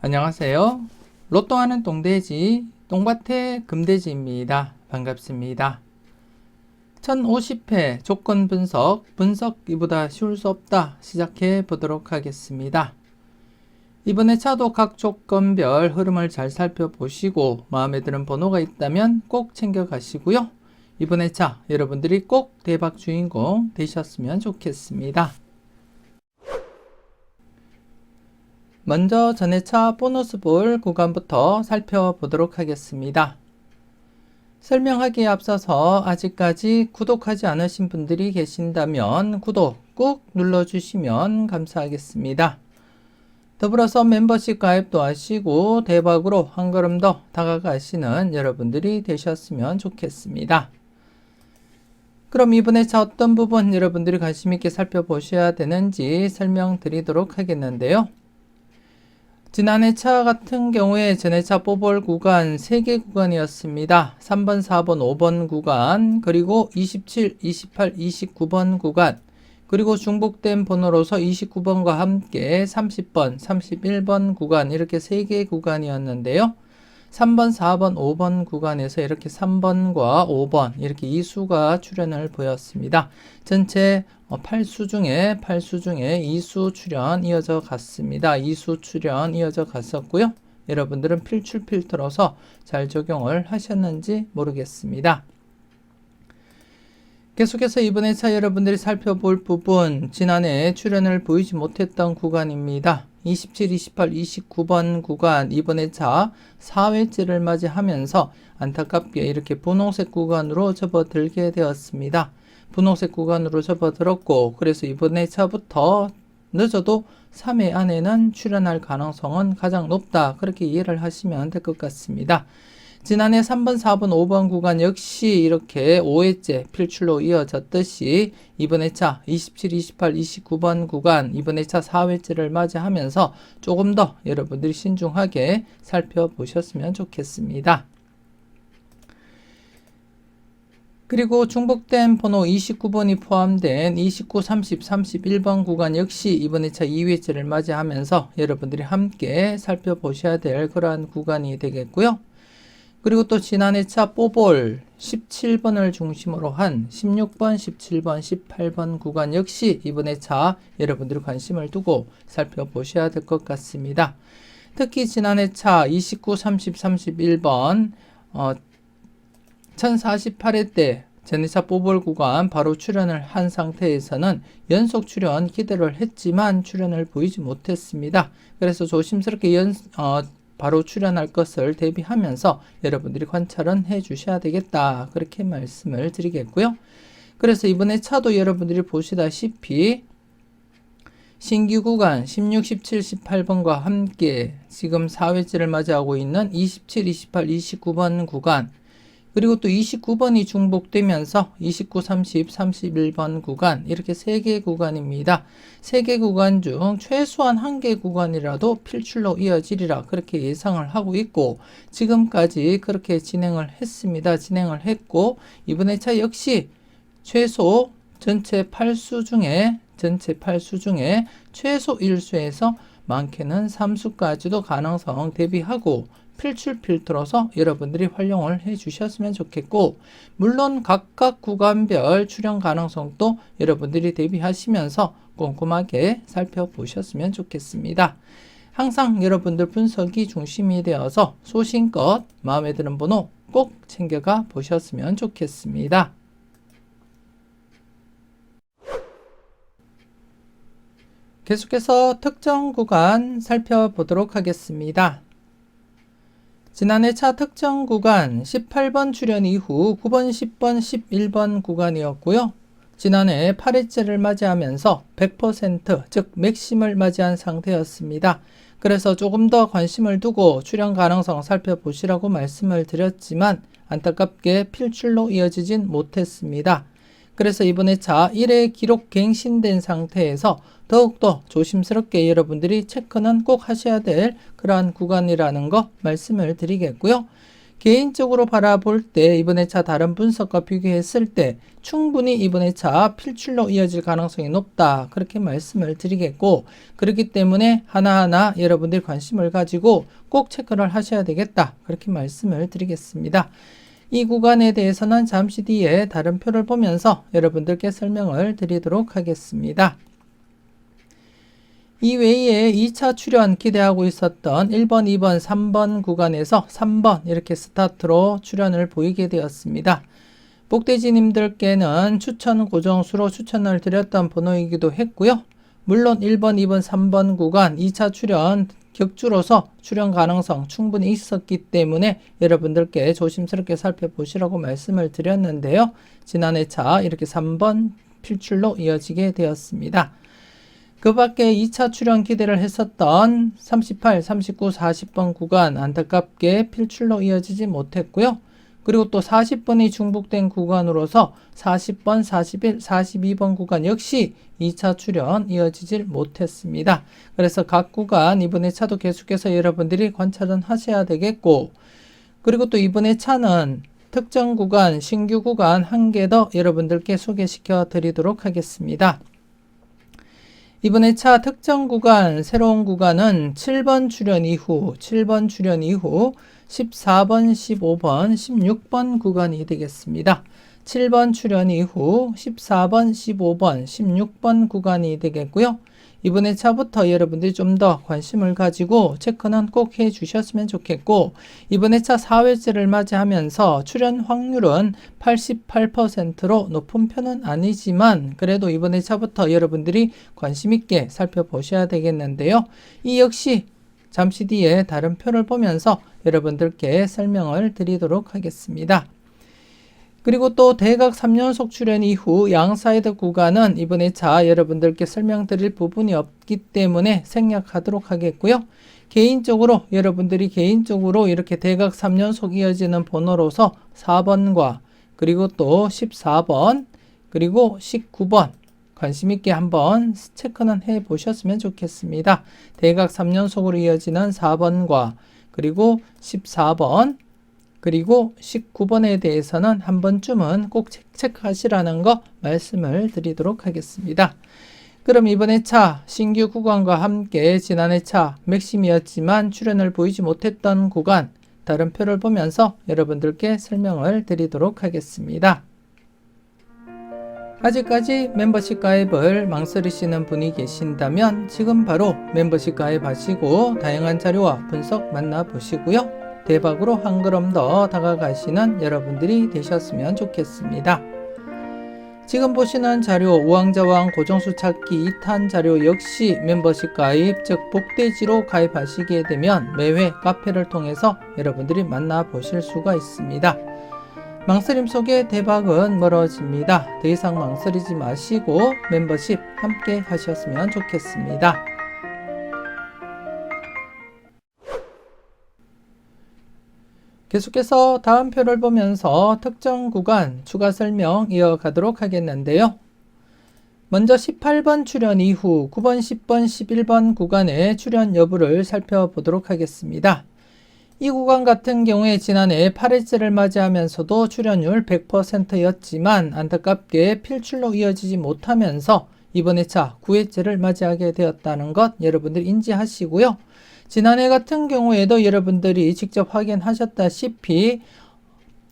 안녕하세요. 로또하는 똥돼지, 똥밭의 금돼지입니다. 반갑습니다. 1050회 조건 분석이보다 쉬울 수 없다 시작해 보도록 하겠습니다. 이번에 차도 각 조건별 흐름을 잘 살펴보시고 마음에 드는 번호가 있다면 꼭 챙겨 가시고요. 이번에 차 여러분들이 꼭 대박 주인공 되셨으면 좋겠습니다. 먼저 전회차 보너스 볼 구간부터 살펴보도록 하겠습니다. 설명하기에 앞서서 아직까지 구독하지 않으신 분들이 계신다면 구독 꾹 눌러주시면 감사하겠습니다. 더불어서 멤버십 가입도 하시고 대박으로 한 걸음 더 다가가시는 여러분들이 되셨으면 좋겠습니다. 그럼 이번에 차 어떤 부분 여러분들이 관심 있게 살펴보셔야 되는지 설명드리도록 하겠는데요. 지난해 차 같은 경우에 전해차 뽑을 구간 3개 구간이었습니다. 3번, 4번, 5번 구간, 그리고 27, 28, 29번 구간, 그리고 중복된 번호로서 29번과 함께 30번, 31번 구간 이렇게 3개 구간이었는데요. 3번, 4번, 5번 구간에서 이렇게 3번과 5번 이렇게 2수가 출현을 보였습니다. 전체 8수 중에 2수 출현 이어져 갔습니다. 2수 출현 이어져 갔었고요. 여러분들은 필출 필터로서 잘 적용을 하셨는지 모르겠습니다. 계속해서 이번에 차 여러분들이 살펴볼 부분 지난해 출현을 보이지 못했던 구간입니다. 27, 28, 29번 구간 이번에 차 4회째를 맞이하면서 안타깝게 이렇게 분홍색 구간으로 접어들게 되었습니다. 분홍색 구간으로 접어들었고 그래서 이번에 차부터 늦어도 3회 안에는 출현할 가능성은 가장 높다 그렇게 이해를 하시면 될 것 같습니다. 지난해 3번, 4번, 5번 구간 역시 이렇게 5회째 필출로 이어졌듯이 이번에 차 27, 28, 29번 구간 이번에 차 4회째를 맞이하면서 조금 더 여러분들이 신중하게 살펴보셨으면 좋겠습니다. 그리고 중복된 번호 29번이 포함된 29, 30, 31번 구간 역시 이번에 차 2회째를 맞이하면서 여러분들이 함께 살펴보셔야 될 그러한 구간이 되겠고요. 그리고 또 지난해 차 뽀볼 17번을 중심으로 한 16번, 17번, 18번 구간 역시 이번에 차 여러분들이 관심을 두고 살펴보셔야 될 것 같습니다. 특히 지난해 차 29, 30, 31번 1048회 때 전해차 뽀볼 구간 바로 출현을 한 상태에서는 연속 출현 기대를 했지만 출현을 보이지 못했습니다. 그래서 조심스럽게 바로 출현할 것을 대비하면서 여러분들이 관찰은 해 주셔야 되겠다 그렇게 말씀을 드리겠고요. 그래서 이번에 차도 여러분들이 보시다시피 신규 구간 16, 17, 18번과 함께 지금 4회째를 맞이하고 있는 27, 28, 29번 구간 그리고 또 29번이 중복되면서 29, 30, 31번 구간 이렇게 3개 구간입니다. 3개 구간 중 최소한 1개 구간이라도 필출로 이어지리라 그렇게 예상을 하고 있고 지금까지 그렇게 진행을 했습니다. 진행을 했고 이번에 차 역시 최소 전체 8수 중에 최소 1수에서 많게는 3수까지도 가능성 대비하고 필출 필터로서 여러분들이 활용을 해 주셨으면 좋겠고 물론 각각 구간별 출현 가능성도 여러분들이 대비하시면서 꼼꼼하게 살펴보셨으면 좋겠습니다. 항상 여러분들 분석이 중심이 되어서 소신껏 마음에 드는 번호 꼭 챙겨가 보셨으면 좋겠습니다. 계속해서 특정 구간 살펴보도록 하겠습니다. 지난해 차 특정 구간 18번 출현 이후 9번, 10번, 11번 구간이었고요. 지난해 8회째를 맞이하면서 100% 즉 맥심을 맞이한 상태였습니다. 그래서 조금 더 관심을 두고 출현 가능성 살펴보시라고 말씀을 드렸지만 안타깝게 필출로 이어지진 못했습니다. 그래서 이번에 차 1회 기록 갱신된 상태에서 더욱더 조심스럽게 여러분들이 체크는 꼭 하셔야 될 그러한 구간이라는 거 말씀을 드리겠고요. 개인적으로 바라볼 때 이번 회차 다른 분석과 비교했을 때 충분히 이번 회차 필출로 이어질 가능성이 높다. 그렇게 말씀을 드리겠고, 그렇기 때문에 하나하나 여러분들이 관심을 가지고 꼭 체크를 하셔야 되겠다. 그렇게 말씀을 드리겠습니다. 이 구간에 대해서는 잠시 뒤에 다른 표를 보면서 여러분들께 설명을 드리도록 하겠습니다. 이외에 2차 출현 기대하고 있었던 1번, 2번, 3번 구간에서 3번 이렇게 스타트로 출현을 보이게 되었습니다. 복돼지님들께는 추천 고정수로 추천을 드렸던 번호이기도 했고요. 물론 1번, 2번, 3번 구간 2차 출현 격주로서 출현 가능성 충분히 있었기 때문에 여러분들께 조심스럽게 살펴보시라고 말씀을 드렸는데요. 지난 회차 이렇게 3번 필출로 이어지게 되었습니다. 그 밖에 2차 출현 기대를 했었던 38, 39, 40번 구간 안타깝게 필출로 이어지지 못했고요. 그리고 또 40번이 중복된 구간으로서 40번, 41, 42번 구간 역시 2차 출현 이어지질 못했습니다. 그래서 각 구간 이번 회차도 계속해서 여러분들이 관찰은 하셔야 되겠고, 그리고 또 이번 회차는 특정 구간, 신규 구간 한 개 더 여러분들께 소개시켜 드리도록 하겠습니다. 이번 회차 특정 구간, 새로운 구간은 7번 출현 이후 14번, 15번, 16번 구간이 되겠습니다. 7번 출현 이후 14번, 15번, 16번 구간이 되겠고요. 이번 회차부터 여러분들이 좀 더 관심을 가지고 체크는 꼭 해 주셨으면 좋겠고, 이번 회차 4회째를 맞이하면서 출현 확률은 88%로 높은 편은 아니지만 그래도 이번 회차부터 여러분들이 관심 있게 살펴보셔야 되겠는데요. 이 역시 잠시 뒤에 다른 표를 보면서 여러분들께 설명을 드리도록 하겠습니다. 그리고 또 대각 3연속 출현 이후 양사이드 구간은 이번 회차 여러분들께 설명드릴 부분이 없기 때문에 생략하도록 하겠고요. 개인적으로 여러분들이 개인적으로 이렇게 대각 3연속 이어지는 번호로서 4번과 그리고 또 14번 그리고 19번 관심 있게 한번 체크는 해 보셨으면 좋겠습니다. 대각 3연속으로 이어지는 4번과 그리고 14번 그리고 19번에 대해서는 한 번쯤은 꼭 체크하시라는 거 말씀을 드리도록 하겠습니다. 그럼 이번 회차 신규 구간과 함께 지난 회차 맥심이었지만 출현을 보이지 못했던 구간 다른 표를 보면서 여러분들께 설명을 드리도록 하겠습니다. 아직까지 멤버십 가입을 망설이시는 분이 계신다면 지금 바로 멤버십 가입하시고 다양한 자료와 분석 만나보시고요. 대박으로 한 걸음 더 다가가시는 여러분들이 되셨으면 좋겠습니다. 지금 보시는 자료 우왕좌왕 고정수 찾기 2탄 자료 역시 멤버십 가입 즉 복돼지로 가입하시게 되면 매회 카페를 통해서 여러분들이 만나보실 수가 있습니다. 망설임 속에 대박은 멀어집니다. 더 이상 망설이지 마시고 멤버십 함께 하셨으면 좋겠습니다. 계속해서 다음 표를 보면서 특정 구간 추가 설명 이어가도록 하겠는데요. 먼저 18번 출현 이후 9번, 10번, 11번 구간의 출현 여부를 살펴보도록 하겠습니다. 이 구간 같은 경우에 지난해 8회째를 맞이하면서도 출현율 100%였지만 안타깝게 필출로 이어지지 못하면서 이번 회차 9회째를 맞이하게 되었다는 것 여러분들 인지하시고요. 지난해 같은 경우에도 여러분들이 직접 확인하셨다시피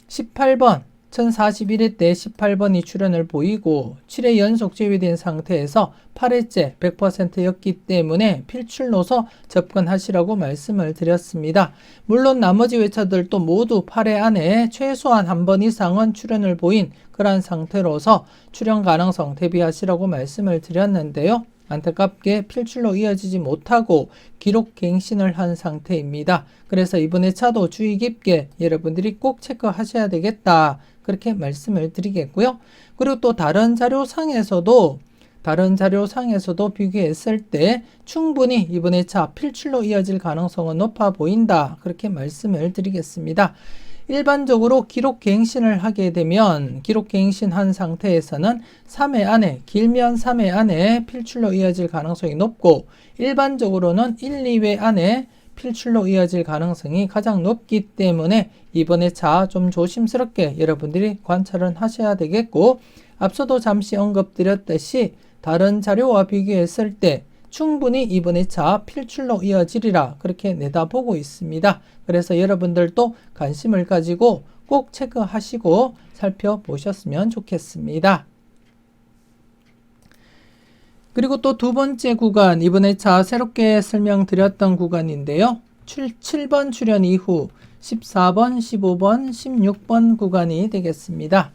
18번 1041회 때 18번이 출현을 보이고 7회 연속 제외된 상태에서 8회째 100%였기 때문에 필출로서 접근하시라고 말씀을 드렸습니다. 물론 나머지 회차들도 모두 8회 안에 최소한 한 번 이상은 출현을 보인 그러한 상태로서 출현 가능성 대비하시라고 말씀을 드렸는데요. 안타깝게 필출로 이어지지 못하고 기록 갱신을 한 상태입니다. 그래서 이번 회차도 주의 깊게 여러분들이 꼭 체크하셔야 되겠다. 그렇게 말씀을 드리겠고요. 그리고 또 다른 자료상에서도 비교했을 때 충분히 이번 회차 필출로 이어질 가능성은 높아 보인다. 그렇게 말씀을 드리겠습니다. 일반적으로 기록 갱신을 하게 되면 기록 갱신한 상태에서는 3회 안에 길면 3회 안에 필출로 이어질 가능성이 높고 일반적으로는 1, 2회 안에 필출로 이어질 가능성이 가장 높기 때문에 이번 회차 좀 조심스럽게 여러분들이 관찰은 하셔야 되겠고, 앞서도 잠시 언급드렸듯이 다른 자료와 비교했을 때 충분히 이번 회차 필출로 이어지리라 그렇게 내다보고 있습니다. 그래서 여러분들도 관심을 가지고 꼭 체크하시고 살펴보셨으면 좋겠습니다. 그리고 또 두 번째 구간, 이번 회차 새롭게 설명드렸던 구간인데요. 7번 출현 이후 14번, 15번, 16번 구간이 되겠습니다.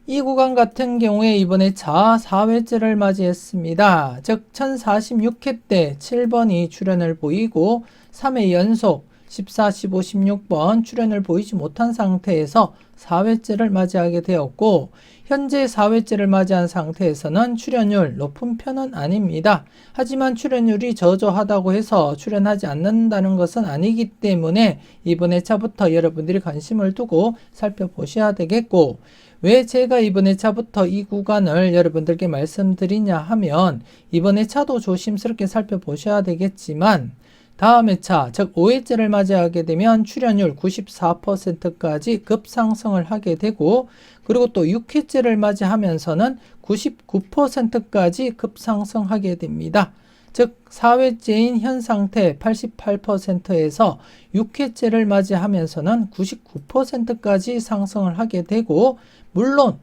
이 구간 같은 경우에 이번 회차 4회째를 맞이했습니다. 즉 1046회 때 7번이 출현을 보이고 3회 연속 14, 15, 16번 출현을 보이지 못한 상태에서 4회째를 맞이하게 되었고, 현재 4회째를 맞이한 상태에서는 출현율 높은 편은 아닙니다. 하지만 출현율이 저조하다고 해서 출현하지 않는다는 것은 아니기 때문에 이번 회차부터 여러분들이 관심을 두고 살펴보셔야 되겠고, 왜 제가 이번 회차부터 이 구간을 여러분들께 말씀드리냐 하면, 이번 회차도 조심스럽게 살펴보셔야 되겠지만 다음 회차, 즉 5회째를 맞이하게 되면 출현율 94%까지 급상승을 하게 되고, 그리고 또 6회째를 맞이하면서는 99%까지 급상승하게 됩니다. 즉 4회째인 현 상태 88%에서 6회째를 맞이하면서는 99%까지 상승을 하게 되고, 물론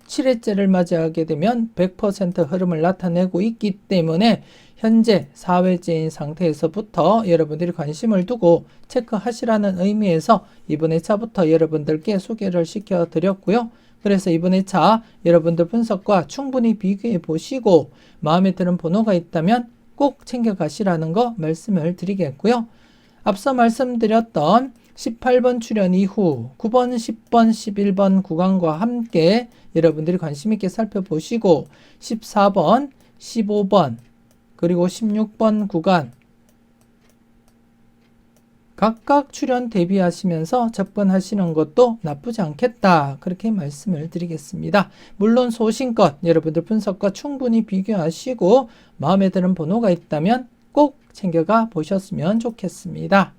7회째를 맞이하게 되면 100% 흐름을 나타내고 있기 때문에 현재 4회째인 상태에서부터 여러분들이 관심을 두고 체크하시라는 의미에서 이번 회차부터 여러분들께 소개를 시켜드렸고요. 그래서 이번 회차 여러분들 분석과 충분히 비교해 보시고 마음에 드는 번호가 있다면 꼭 챙겨가시라는 거 말씀을 드리겠고요. 앞서 말씀드렸던 18번 출현 이후 9번, 10번, 11번 구간과 함께 여러분들이 관심 있게 살펴보시고 14번, 15번, 그리고 16번 구간 각각 출현 대비하시면서 접근하시는 것도 나쁘지 않겠다 그렇게 말씀을 드리겠습니다. 물론 소신껏 여러분들 분석과 충분히 비교하시고 마음에 드는 번호가 있다면 꼭 챙겨가 보셨으면 좋겠습니다.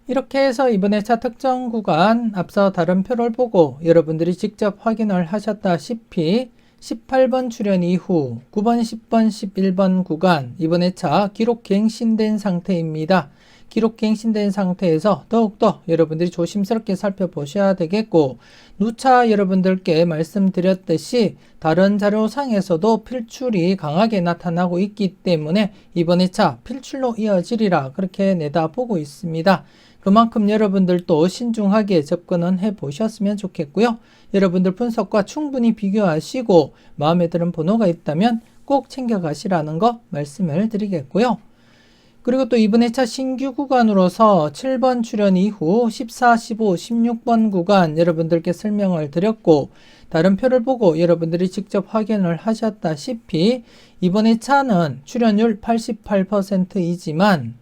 이렇게 해서 이번 회차 특정 구간 앞서 다른 표를 보고 여러분들이 직접 확인을 하셨다시피 18번 출현 이후 9번, 10번, 11번 구간 이번 회차 기록 갱신된 상태입니다. 기록 갱신된 상태에서 더욱더 여러분들이 조심스럽게 살펴보셔야 되겠고, 누차 여러분들께 말씀드렸듯이 다른 자료상에서도 필출이 강하게 나타나고 있기 때문에 이번 회차 필출로 이어지리라 그렇게 내다보고 있습니다. 그만큼 여러분들도 신중하게 접근은 해보셨으면 좋겠고요. 여러분들 분석과 충분히 비교하시고 마음에 드는 번호가 있다면 꼭 챙겨가시라는 거 말씀을 드리겠고요. 그리고 또 이번 회차 신규 구간으로서 7번 출현 이후 14, 15, 16번 구간 여러분들께 설명을 드렸고, 다른 표를 보고 여러분들이 직접 확인을 하셨다시피 이번 회차는 출현율 88%이지만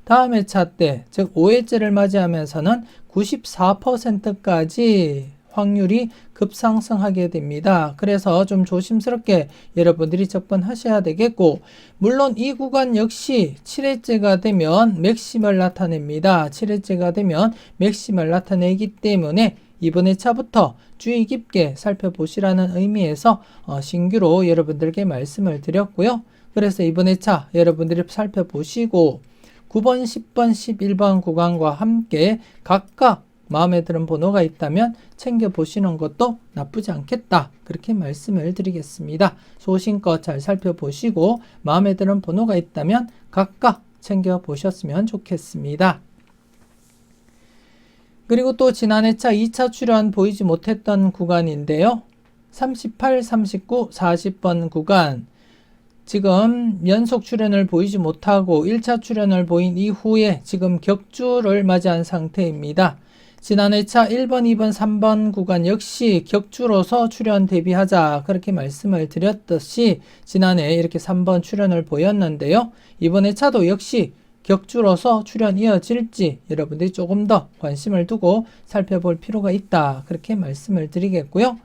다음 회차 때, 즉 5회째를 맞이하면서는 94%까지 확률이 급상승하게 됩니다. 그래서 좀 조심스럽게 여러분들이 접근하셔야 되겠고, 물론 이 구간 역시 7회째가 되면 맥심을 나타냅니다. 7회째가 되면 맥심을 나타내기 때문에 이번 회차부터 주의 깊게 살펴보시라는 의미에서 신규로 여러분들께 말씀을 드렸고요. 그래서 이번 회차 여러분들이 살펴보시고 9번, 10번, 11번 구간과 함께 각각 마음에 드는 번호가 있다면 챙겨보시는 것도 나쁘지 않겠다 그렇게 말씀을 드리겠습니다. 소신껏 잘 살펴보시고 마음에 드는 번호가 있다면 각각 챙겨보셨으면 좋겠습니다. 그리고 또 지난 회차 2차 출현 보이지 못했던 구간인데요. 38, 39, 40번 구간 지금 연속 출현을 보이지 못하고 1차 출현을 보인 이후에 지금 격주를 맞이한 상태입니다. 지난 회차 1번, 2번, 3번 구간 역시 격주로서 출현 대비하자 그렇게 말씀을 드렸듯이 지난해 이렇게 3번 출현을 보였는데요. 이번 회차도 역시 격주로서 출현 이어질지 여러분들이 조금 더 관심을 두고 살펴볼 필요가 있다 그렇게 말씀을 드리겠고요.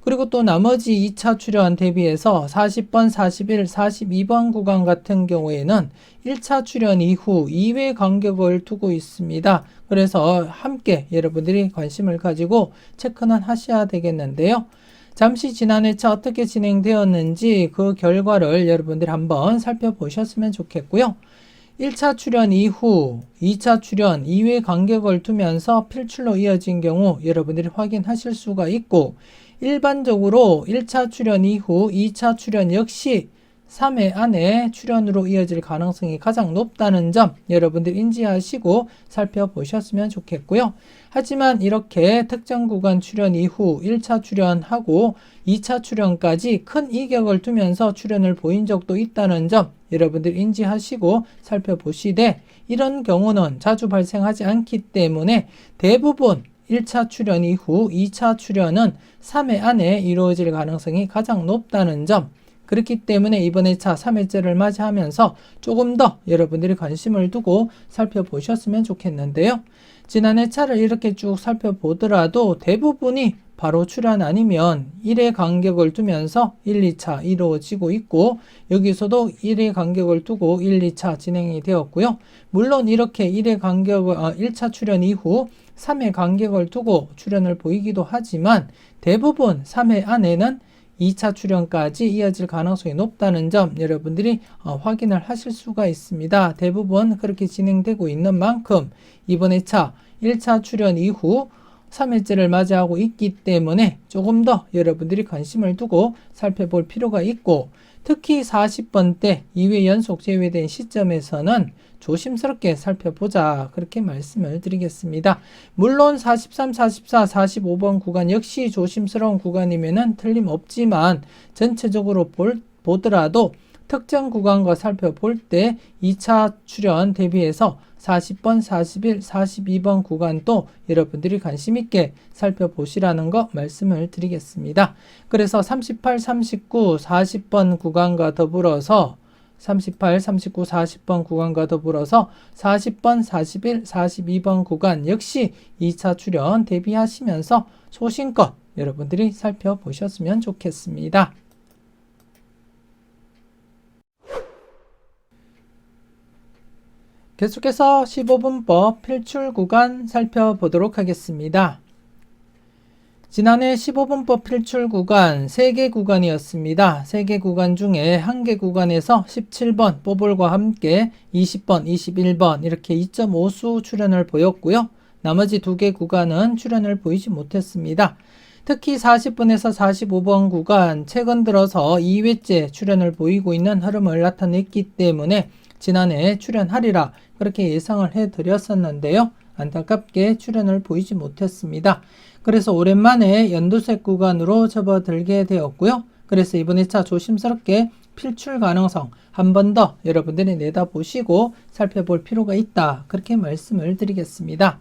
그리고 또 나머지 2차 출연 대비해서 40번, 41, 42번 구간 같은 경우에는 1차 출연 이후 2회 간격을 두고 있습니다. 그래서 함께 여러분들이 관심을 가지고 체크는 하셔야 되겠는데요. 잠시 지난 회차 어떻게 진행되었는지 그 결과를 여러분들이 한번 살펴보셨으면 좋겠고요. 1차 출연 이후 2차 출연 2회 간격을 두면서 필출로 이어진 경우 여러분들이 확인하실 수가 있고, 일반적으로 1차 출연 이후 2차 출연 역시 3회 안에 출연으로 이어질 가능성이 가장 높다는 점 여러분들 인지하시고 살펴보셨으면 좋겠고요. 하지만 이렇게 특정 구간 출연 이후 1차 출연하고 2차 출연까지 큰 이격을 두면서 출연을 보인 적도 있다는 점 여러분들 인지하시고 살펴보시되, 이런 경우는 자주 발생하지 않기 때문에 대부분 1차 출연 이후 2차 출연은 3회 안에 이루어질 가능성이 가장 높다는 점, 그렇기 때문에 이번 회차 3회째를 맞이하면서 조금 더 여러분들이 관심을 두고 살펴보셨으면 좋겠는데요. 지난 회차를 이렇게 쭉 살펴보더라도 대부분이 바로 출연 아니면 1회 간격을 두면서 1, 2차 이루어지고 있고, 여기서도 1회 간격을 두고 1, 2차 진행이 되었고요. 물론 이렇게 1차 출연 이후 3회 간격을 두고 출연을 보이기도 하지만 대부분 3회 안에는 2차 출연까지 이어질 가능성이 높다는 점 여러분들이 확인을 하실 수가 있습니다. 대부분 그렇게 진행되고 있는 만큼 이번 회차 1차 출연 이후 3회째를 맞이하고 있기 때문에 조금 더 여러분들이 관심을 두고 살펴볼 필요가 있고, 특히 40번대 2회 연속 제외된 시점에서는 조심스럽게 살펴보자, 그렇게 말씀을 드리겠습니다. 물론 43, 44, 45번 구간 역시 조심스러운 구간이면은 틀림없지만 전체적으로 보더라도 특정 구간과 살펴볼 때 2차 출연 대비해서 40번, 41, 42번 구간도 여러분들이 관심 있게 살펴보시라는 거 말씀을 드리겠습니다. 그래서 38, 39, 40번 구간과 더불어서 38, 39, 40번 구간과 더불어서 40번, 41, 42번 구간 역시 2차 출연 대비하시면서 소신껏 여러분들이 살펴보셨으면 좋겠습니다. 계속해서 15분법 필출 구간 살펴보도록 하겠습니다. 지난해 15분법 필출 구간 3개 구간이었습니다. 3개 구간 중에 1개 구간에서 17번 뽀볼과 함께 20번, 21번 이렇게 2.5수 출연을 보였고요. 나머지 2개 구간은 출연을 보이지 못했습니다. 특히 40번에서 45번 구간 최근 들어서 2회째 출연을 보이고 있는 흐름을 나타냈기 때문에 지난해 출연하리라 그렇게 예상을 해드렸었는데요. 안타깝게 출연을 보이지 못했습니다. 그래서 오랜만에 연두색 구간으로 접어들게 되었고요. 그래서 이번 회차 조심스럽게 필출 가능성 한 번 더 여러분들이 내다보시고 살펴볼 필요가 있다, 그렇게 말씀을 드리겠습니다.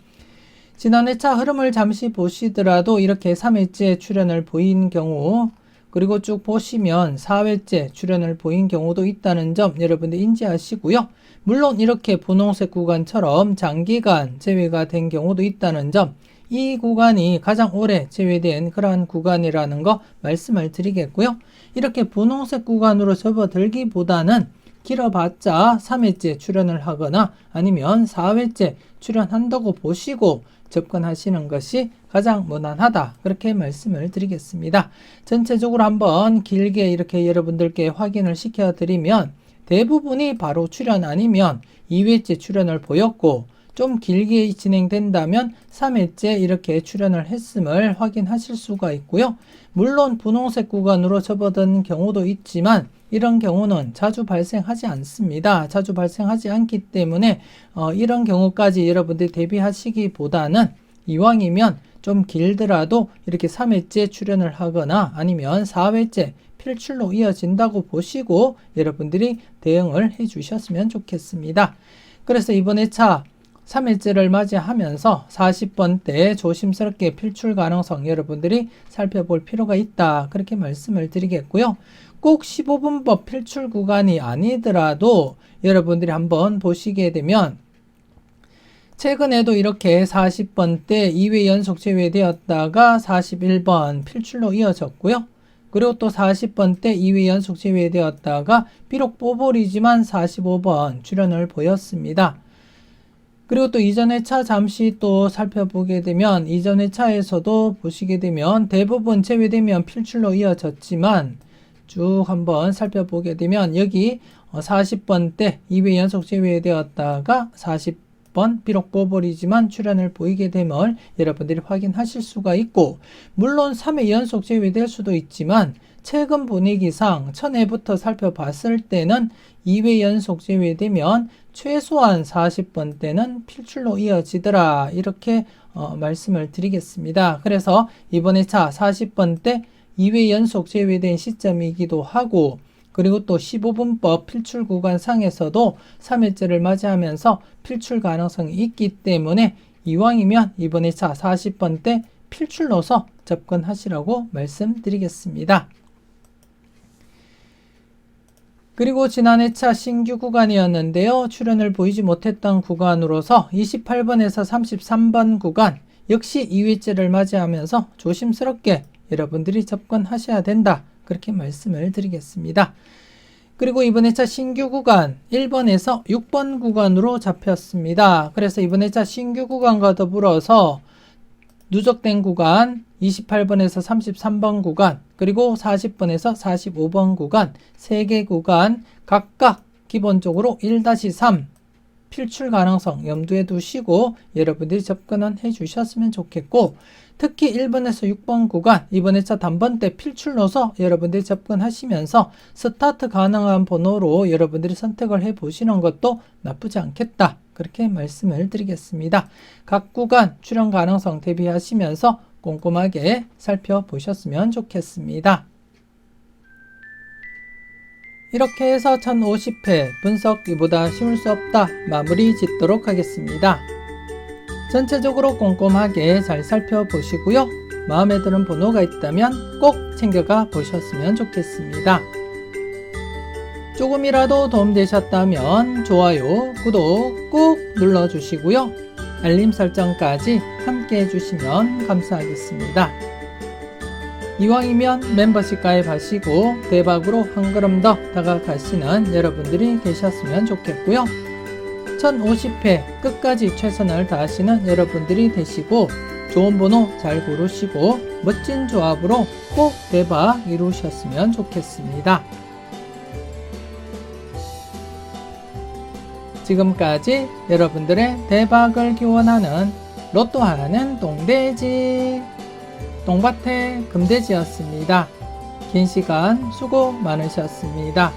지난 회차 흐름을 잠시 보시더라도 이렇게 3회째 출연을 보인 경우, 그리고 쭉 보시면 4회째 출연을 보인 경우도 있다는 점 여러분들 인지하시고요. 물론 이렇게 분홍색 구간처럼 장기간 제외가 된 경우도 있다는 점, 이 구간이 가장 오래 제외된 그러한 구간이라는 거 말씀을 드리겠고요. 이렇게 분홍색 구간으로 접어들기보다는 길어봤자 3회째 출연을 하거나 아니면 4회째 출연한다고 보시고 접근하시는 것이 가장 무난하다, 그렇게 말씀을 드리겠습니다. 전체적으로 한번 길게 이렇게 여러분들께 확인을 시켜드리면 대부분이 바로 출연 아니면 2회째 출연을 보였고, 좀 길게 진행된다면 3회째 이렇게 출연을 했음을 확인하실 수가 있고요. 물론 분홍색 구간으로 접어든 경우도 있지만 이런 경우는 자주 발생하지 않습니다. 자주 발생하지 않기 때문에 이런 경우까지 여러분들이 대비하시기보다는 이왕이면 좀 길더라도 이렇게 3회째 출연을 하거나 아니면 4회째 필출로 이어진다고 보시고 여러분들이 대응을 해 주셨으면 좋겠습니다. 그래서 이번 회차 3회째를 맞이하면서 40번대 조심스럽게 필출 가능성 여러분들이 살펴볼 필요가 있다, 그렇게 말씀을 드리겠고요. 꼭 15분법 필출 구간이 아니더라도 여러분들이 한번 보시게 되면 최근에도 이렇게 40번대 2회 연속 제외되었다가 41번 필출로 이어졌고요. 그리고 또 40번대 2회 연속 제외되었다가 비록 뽀볼이지만 45번 출현을 보였습니다. 그리고 또 이전 회차 잠시 또 살펴보게 되면 이전 회차에서도 보시게 되면 대부분 제외되면 필출로 이어졌지만 쭉 한번 살펴보게 되면 여기 40번대 2회 연속 제외되었다가 40번 비록 뽀볼이지만 출현을 보이게 됨을 여러분들이 확인하실 수가 있고, 물론 3회 연속 제외될 수도 있지만 최근 분위기상 전에부터 살펴봤을 때는 2회 연속 제외되면 최소한 40번대는 필출로 이어지더라, 이렇게 말씀을 드리겠습니다. 그래서 이번 회차 40번대 2회 연속 제외된 시점이기도 하고, 그리고 또 15분법 필출 구간상에서도 3회째를 맞이하면서 필출 가능성이 있기 때문에 이왕이면 이번 회차 40번대 필출로서 접근하시라고 말씀드리겠습니다. 그리고 지난 회차 신규 구간이었는데요. 출현을 보이지 못했던 구간으로서 28번에서 33번 구간 역시 2회째를 맞이하면서 조심스럽게 여러분들이 접근하셔야 된다, 그렇게 말씀을 드리겠습니다. 그리고 이번 회차 신규 구간 1번에서 6번 구간으로 잡혔습니다. 그래서 이번 회차 신규 구간과 더불어서 누적된 구간 28번에서 33번 구간 그리고 40번에서 45번 구간 3개 구간 각각 기본적으로 1-3 필출 가능성 염두에 두시고 여러분들이 접근은 해주셨으면 좋겠고, 특히 1번에서 6번 구간 이번 회차 단번대 필출로서 여러분들이 접근하시면서 스타트 가능한 번호로 여러분들이 선택을 해보시는 것도 나쁘지 않겠다, 그렇게 말씀을 드리겠습니다. 각 구간 출현 가능성 대비하시면서 꼼꼼하게 살펴보셨으면 좋겠습니다. 이렇게 해서 1050회 분석 이보다 쉬울 수 없다 마무리 짓도록 하겠습니다. 전체적으로 꼼꼼하게 잘 살펴보시고요. 마음에 드는 번호가 있다면 꼭 챙겨가 보셨으면 좋겠습니다. 조금이라도 도움되셨다면 좋아요, 구독 꾹 눌러주시고요. 알림 설정까지 함께 해주시면 감사하겠습니다. 이왕이면 멤버십 가입하시고 대박으로 한 걸음 더 다가가시는 여러분들이 되셨으면 좋겠고요. 1050회 끝까지 최선을 다하시는 여러분들이 되시고 좋은 번호 잘 고르시고 멋진 조합으로 꼭 대박 이루셨으면 좋겠습니다. 지금까지 여러분들의 대박을 기원하는 로또 하나는 똥돼지 똥밭의 금돼지였습니다. 긴 시간 수고 많으셨습니다.